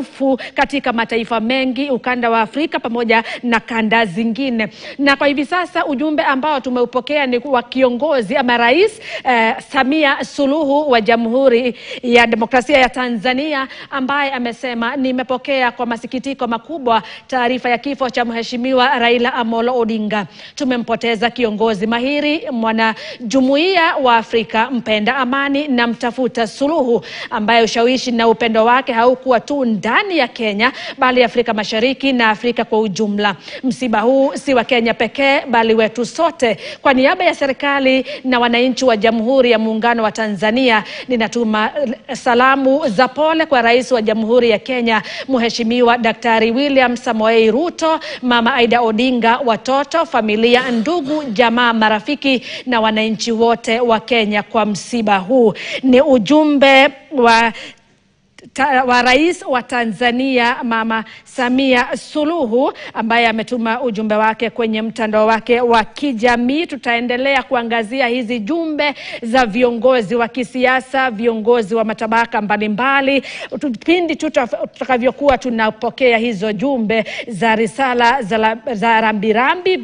maarufu katika mataifa mengi, ukanda wa Afrika pamoja na kanda zingine. Na kwa hivi sasa ujumbe ambao tumeupokea ni wa kiongozi ama Rais Samia Suluhu wa Jamhuri ya Demokrasia ya Tanzania, ambaye amesema, nimepokea kwa masikitiko makubwa taarifa ya kifo cha Mheshimiwa Raila Amolo Odinga. Tumempoteza kiongozi mahiri, mwana jumuiya wa Afrika, mpenda amani na mtafuta suluhu, ambaye ushawishi na upendo wake haukuwa tu ndani ya Kenya bali Afrika Mashariki na Afrika kwa ujumla. Msiba huu si wa Kenya pekee bali wetu sote. Kwa niaba ya serikali na wananchi wa Jamhuri ya Muungano wa Tanzania, ninatuma salamu za pole kwa Rais wa Jamhuri ya Kenya Mheshimiwa Daktari William Samoei Ruto, Mama Aida Odinga, watoto, familia, ndugu, jamaa, marafiki na wananchi wote wa Kenya kwa msiba huu. Ni ujumbe wa Rais wa Tanzania Mama Samia Suluhu, ambaye ametuma ujumbe wake kwenye mtandao wake wa kijamii. Tutaendelea kuangazia hizi jumbe za viongozi wa kisiasa, viongozi wa matabaka mbalimbali, pindi tutakavyokuwa tunapokea hizo jumbe za risala za rambirambi.